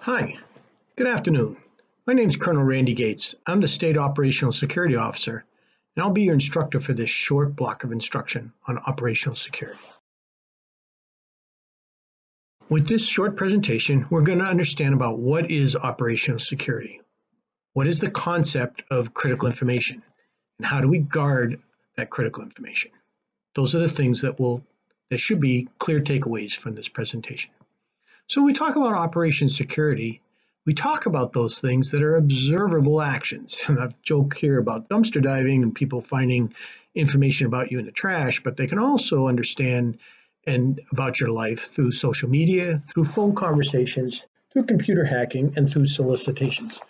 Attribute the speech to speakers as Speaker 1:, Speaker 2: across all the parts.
Speaker 1: Hi, good afternoon. My name is Colonel Randy Gates. I'm the State Operational Security Officer, and I'll be your instructor for this short block of instruction on operational security. With this short presentation, we're going to understand about what is operational security. What is the concept of critical information, and how do we guard that critical information? Those are the things that should be clear takeaways from this presentation. So when we talk about operations security, we talk about those things that are observable actions. And I've joked here about dumpster diving and people finding information about you in the trash, but they can also understand about your life through social media, through phone conversations, through computer hacking, and through solicitations.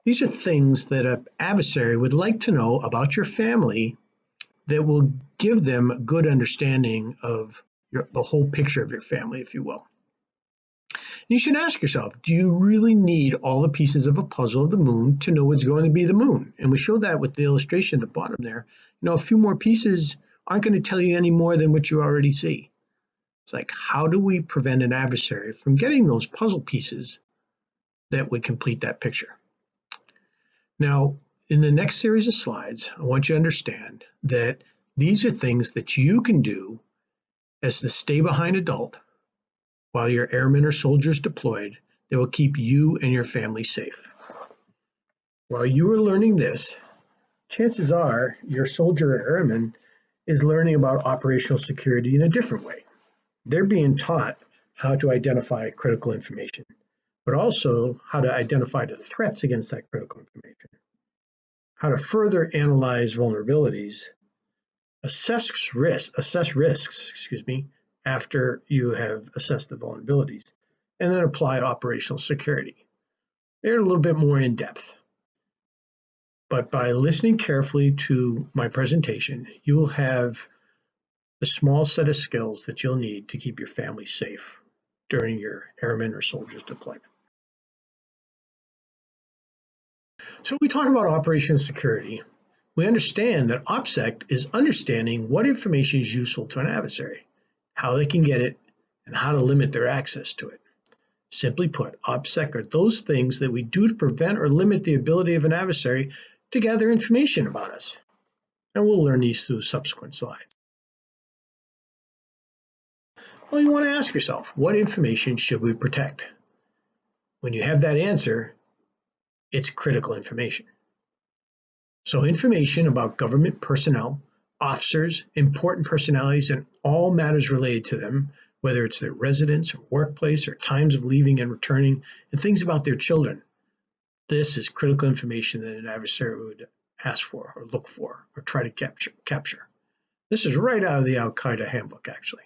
Speaker 1: These are things that an adversary would like to know about your family that will give them a good understanding of the whole picture of your family, if you will. You should ask yourself, do you really need all the pieces of a puzzle of the moon to know what's going to be the moon? And we show that with the illustration at the bottom there. A few more pieces aren't going to tell you any more than what you already see. It's like, how do we prevent an adversary from getting those puzzle pieces that would complete that picture? Now, in the next series of slides, I want you to understand that these are things that you can do as the stay-behind adult while your airmen or soldiers deployed that will keep you and your family safe. While you are learning this, chances are your soldier or airman is learning about operational security in a different way. They're being taught how to identify critical information, but also how to identify the threats against that critical information, how to further analyze vulnerabilities, assess risks, after you have assessed the vulnerabilities, and then apply operational security. They're a little bit more in depth. But by listening carefully to my presentation, you will have a small set of skills that you'll need to keep your family safe during your airmen or soldiers deployment. So when we talk about operational security, we understand that Opsec is understanding what information is useful to an adversary, how they can get it, and how to limit their access to it. Simply put, Opsec are those things that we do to prevent or limit the ability of an adversary to gather information about us. And we'll learn these through subsequent slides. Well, you want to ask yourself, what information should we protect? When you have that answer, it's critical information. So information about government personnel, officers, important personalities, and all matters related to them, whether it's their residence or workplace or times of leaving and returning, and things about their children. This is critical information that an adversary would ask for or look for or try to capture. This is right out of the Al-Qaeda handbook, actually.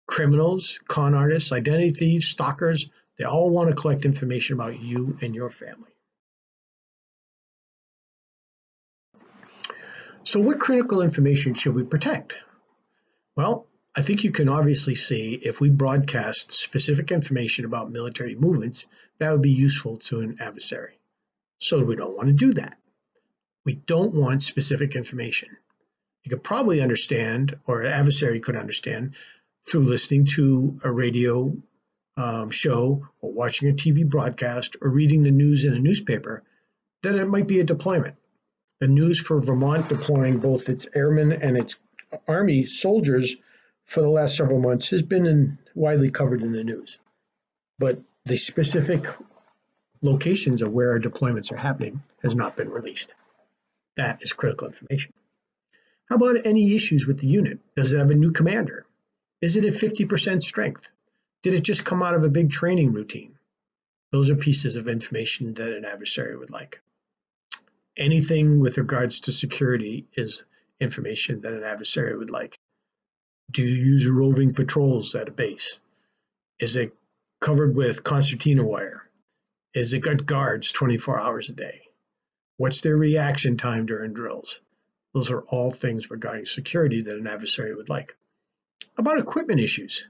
Speaker 1: Criminals, con artists, identity thieves, stalkers, they all want to collect information about you and your family. So what critical information should we protect? Well, I think you can obviously see if we broadcast specific information about military movements, that would be useful to an adversary. So we don't want to do that. We don't want specific information. You could probably understand, or an adversary could understand, through listening to a radio show or watching a TV broadcast or reading the news in a newspaper, that it might be a deployment. The news for Vermont deploying both its airmen and its Army soldiers for the last several months has been widely covered in the news. But the specific locations of where our deployments are happening has not been released. That is critical information. How about any issues with the unit? Does it have a new commander? Is it at 50% strength? Did it just come out of a big training routine? Those are pieces of information that an adversary would like. Anything with regards to security is information that an adversary would like. Do you use roving patrols at a base? Is it covered with concertina wire? Is it got guards 24 hours a day? What's their reaction time during drills? Those are all things regarding security that an adversary would like. How about equipment issues?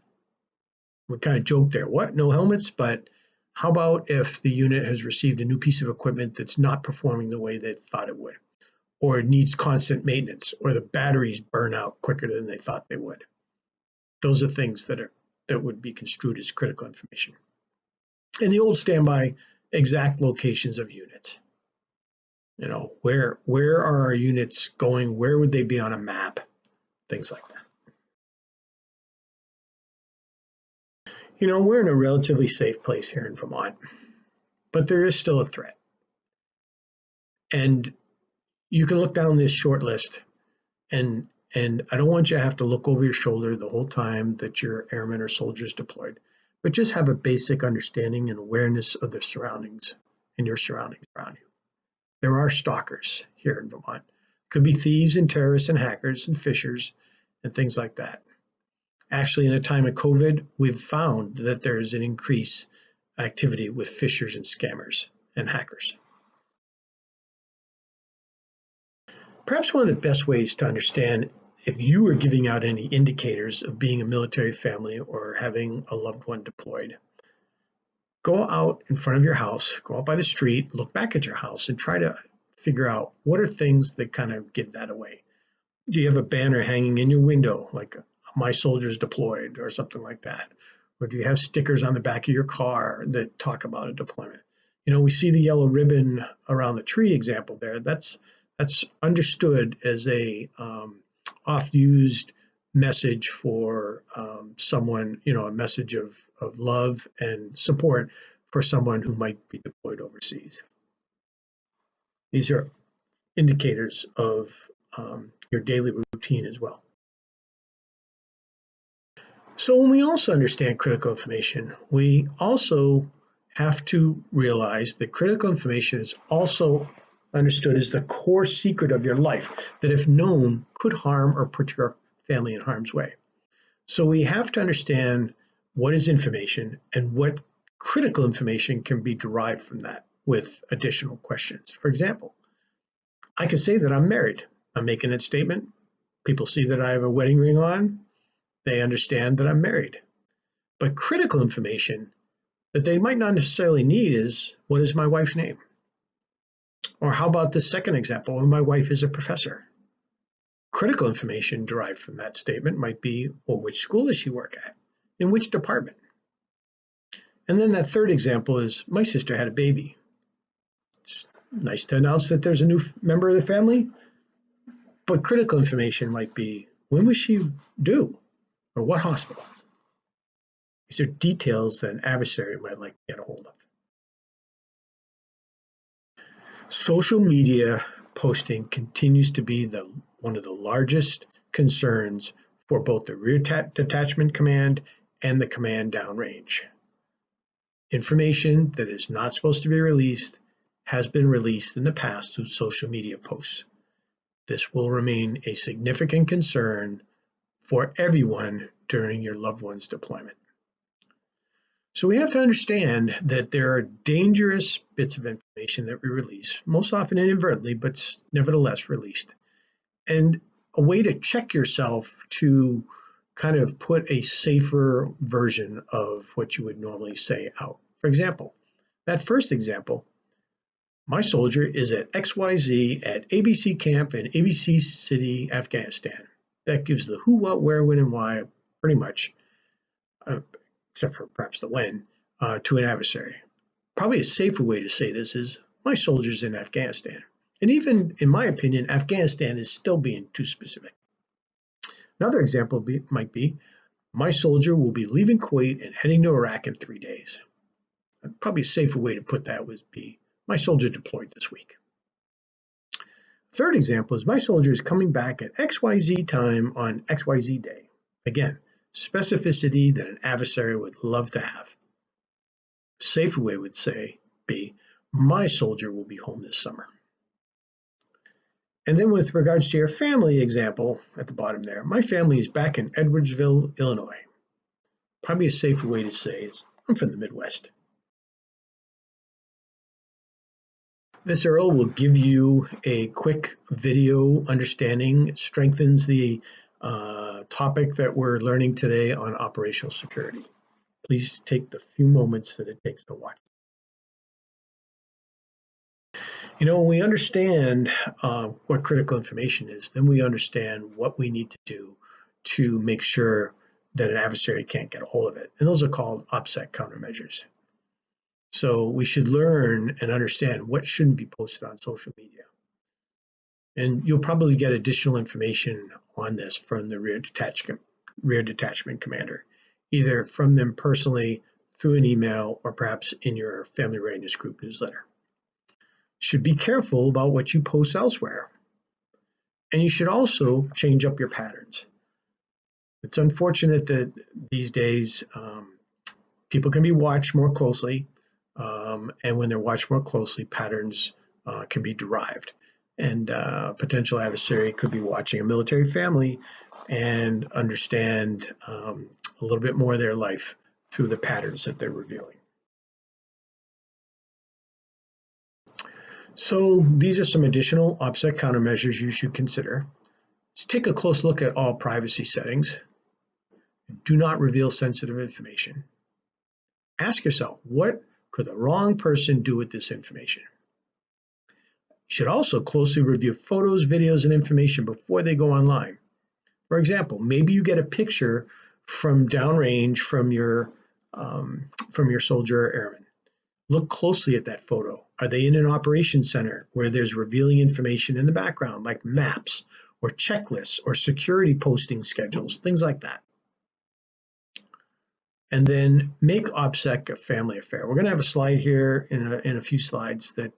Speaker 1: We kind of joked there. What? No helmets? But how about if the unit has received a new piece of equipment that's not performing the way they thought it would, or it needs constant maintenance, or the batteries burn out quicker than they thought they would? Those are things that would be construed as critical information. And the old standby exact locations of units. Where are our units going? Where would they be on a map? Things like that. We're in a relatively safe place here in Vermont, but there is still a threat. And you can look down this short list, and I don't want you to have to look over your shoulder the whole time that your airmen or soldiers deployed, but just have a basic understanding and awareness of the surroundings and your surroundings around you. There are stalkers here in Vermont. Could be thieves and terrorists and hackers and fishers and things like that. Actually, in a time of COVID, we've found that there's an increased activity with fishers and scammers and hackers. Perhaps one of the best ways to understand if you are giving out any indicators of being a military family or having a loved one deployed, go out in front of your house, go out by the street, look back at your house, and try to figure out what are things that kind of give that away. Do you have a banner hanging in your window, like "My Soldiers Deployed" or something like that? Or do you have stickers on the back of your car that talk about a deployment? We see the yellow ribbon around the tree example there. That's understood as a oft-used message for someone, a message of love and support for someone who might be deployed overseas. These are indicators of your daily routine as well. So when we also understand critical information, we also have to realize that critical information is also understood as the core secret of your life that, if known, could harm or put your family in harm's way. So we have to understand what is information and what critical information can be derived from that with additional questions. For example, I can say that I'm married. I'm making a statement. People see that I have a wedding ring on. They understand that I'm married. But critical information that they might not necessarily need is, what is my wife's name? Or how about the second example, when my wife is a professor? Critical information derived from that statement might be, well, which school does she work at? In which department? And then that third example is, my sister had a baby. It's nice to announce that there's a new member of the family, but critical information might be, when was she due? Or what hospital? These are details that an adversary might like to get a hold of. Social media posting continues to be one of the largest concerns for both the rear detachment command and the command downrange. Information that is not supposed to be released has been released in the past through social media posts. This will remain a significant concern for everyone during your loved one's deployment. So we have to understand that there are dangerous bits of information that we release, most often inadvertently, but nevertheless released. And a way to check yourself to kind of put a safer version of what you would normally say out. For example, that first example, my soldier is at XYZ at ABC camp in ABC city, Afghanistan. That gives the who, what, where, when, and why, pretty much. Except for perhaps the when, to an adversary. Probably a safer way to say this is, my soldier's in Afghanistan. And even, in my opinion, Afghanistan is still being too specific. Another example might be, my soldier will be leaving Kuwait and heading to Iraq in 3 days. Probably a safer way to put that would be, my soldier deployed this week. Third example is, my soldier is coming back at XYZ time on XYZ day. Again, specificity that an adversary would love to have. A safer way would be, my soldier will be home this summer. And then with regards to your family example at the bottom there, my family is back in Edwardsville, Illinois. Probably a safer way to say is, I'm from the Midwest. This Earl will give you a quick video understanding. It strengthens the topic that we're learning today on operational security. Please take the few moments that it takes to watch. When we understand what critical information is, then we understand what we need to do to make sure that an adversary can't get a hold of it. And those are called Opsec countermeasures. So we should learn and understand what shouldn't be posted on social media. And you'll probably get additional information on this from the rear detachment commander, either from them personally through an email or perhaps in your family readiness group newsletter. Should be careful about what you post elsewhere. And you should also change up your patterns. It's unfortunate that these days people can be watched more closely, and when they're watched more closely, patterns can be derived. And a potential adversary could be watching a military family and understand a little bit more of their life through the patterns that they're revealing. So these are some additional Opsec countermeasures you should consider. Let's take a close look at all privacy settings. Do not reveal sensitive information. Ask yourself, what could the wrong person do with this information? You should also closely review photos, videos, and information before they go online. For example, maybe you get a picture from downrange from your soldier or airman. Look closely at that photo. Are they in an operations center where there's revealing information in the background, like maps or checklists or security posting schedules, things like that? And then make OPSEC a family affair. We're going to have a slide here in a few slides that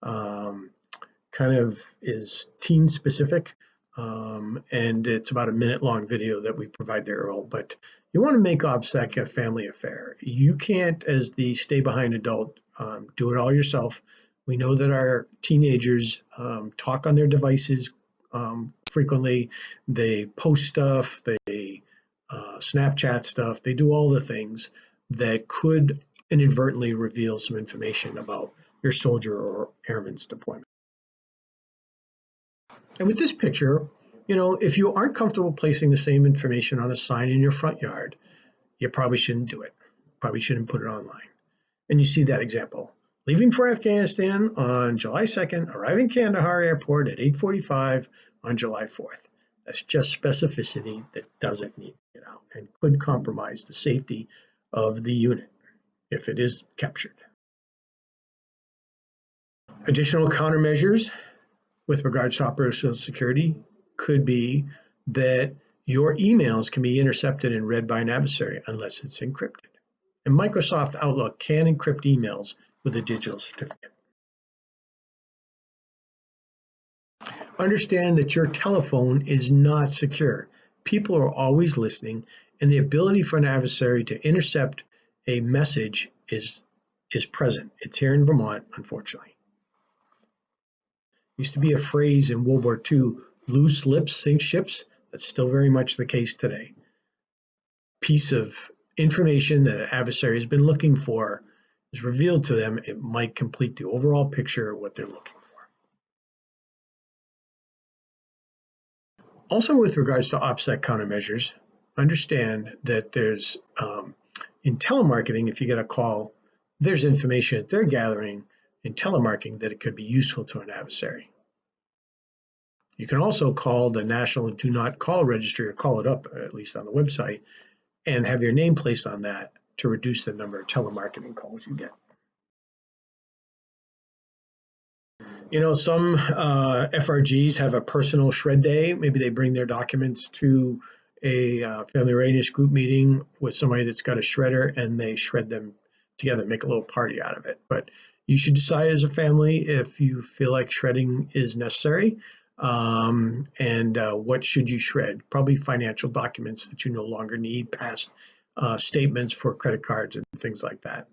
Speaker 1: kind of is teen specific, and it's about a minute long video that we provide there, Earl. But you want to make OPSEC a family affair. You can't, as the stay behind adult, do it all yourself. We know that our teenagers talk on their devices frequently. They post stuff, they Snapchat stuff, they do all the things that could inadvertently reveal some information about your soldier or airman's deployment. And with this picture, if you aren't comfortable placing the same information on a sign in your front yard, you probably shouldn't do it. Probably shouldn't put it online. And you see that example. Leaving for Afghanistan on July 2nd, arriving Kandahar Airport at 8:45 on July 4th. That's just specificity that doesn't need to get out and could compromise the safety of the unit if it is captured. Additional countermeasures with regards to operational security could be that your emails can be intercepted and read by an adversary unless it's encrypted. And Microsoft Outlook can encrypt emails with a digital certificate. Understand that your telephone is not secure. People are always listening, and the ability for an adversary to intercept a message is present. It's here in Vermont, unfortunately. Used to be a phrase in World War II, loose lips sink ships. That's still very much the case today. Piece of information that an adversary has been looking for is revealed to them. It might complete the overall picture of what they're looking for. Also, with regards to OPSEC countermeasures, understand that there's, in telemarketing, if you get a call, there's information that they're gathering in telemarketing that it could be useful to an adversary. You can also call the National Do Not Call Registry or call it up, at least on the website, and have your name placed on that to reduce the number of telemarketing calls you get. Some FRGs have a personal shred day. Maybe they bring their documents to a family readiness group meeting with somebody that's got a shredder and they shred them together, make a little party out of it. But you should decide as a family if you feel like shredding is necessary, and what should you shred. Probably financial documents that you no longer need, past statements for credit cards and things like that.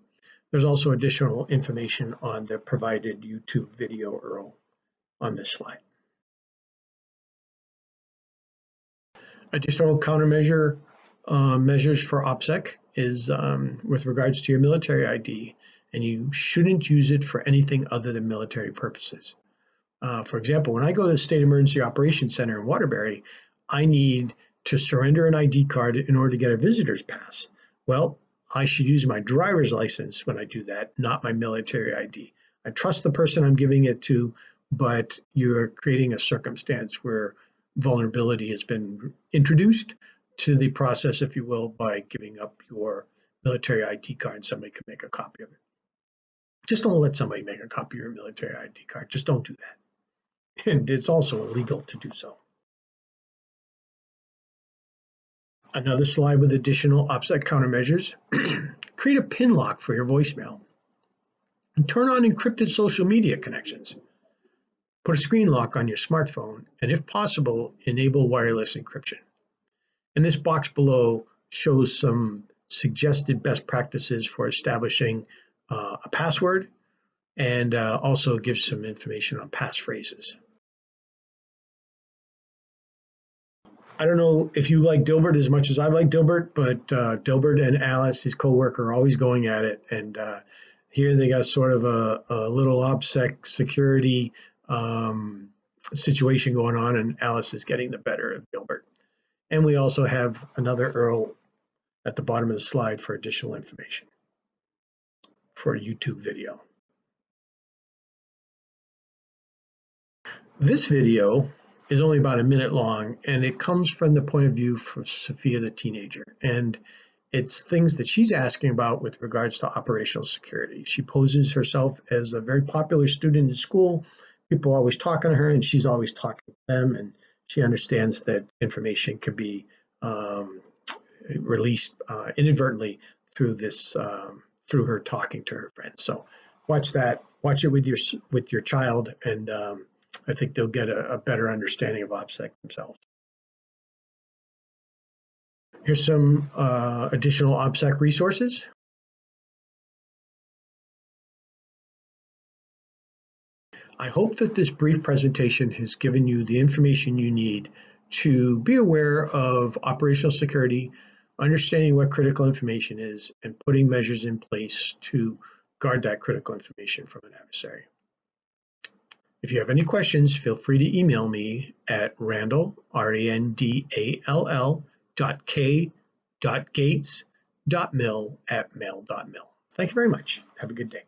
Speaker 1: There's also additional information on the provided YouTube video, Earl, on this slide. Additional countermeasure measures for OPSEC is with regards to your military ID, and you shouldn't use it for anything other than military purposes. For example, when I go to the State Emergency Operations Center in Waterbury, I need to surrender an ID card in order to get a visitor's pass. Well, I should use my driver's license when I do that, not my military ID. I trust the person I'm giving it to, but you're creating a circumstance where vulnerability has been introduced to the process, if you will, by giving up your military ID card and somebody can make a copy of it. Just don't let somebody make a copy of your military ID card. Just don't do that. And it's also illegal to do so. Another slide with additional Opsec countermeasures. Create a PIN lock for your voicemail. And turn on encrypted social media connections. Put a screen lock on your smartphone, and if possible, enable wireless encryption. And this box below shows some suggested best practices for establishing a password, and also gives some information on passphrases. I don't know if you like Dilbert as much as I like Dilbert, but Dilbert and Alice, his coworker, are always going at it. And here they got sort of a little OPSEC security situation going on, and Alice is getting the better of Dilbert. And we also have another URL at the bottom of the slide for additional information for a YouTube video. This video is only about a minute long, and it comes from the point of view for Sophia the teenager. And it's things that she's asking about with regards to operational security. She poses herself as a very popular student in school. People are always talking to her, and she's always talking to them. And she understands that information can be released inadvertently through this, through her talking to her friends. So watch that. Watch it with your child, and I think they'll get a better understanding of OPSEC themselves. Here's some additional OPSEC resources. I hope that this brief presentation has given you the information you need to be aware of operational security, understanding what critical information is, and putting measures in place to guard that critical information from an adversary. If you have any questions, feel free to email me at Randall, RANDALL, .k.gates.mill@mail.mil. Thank you very much. Have a good day.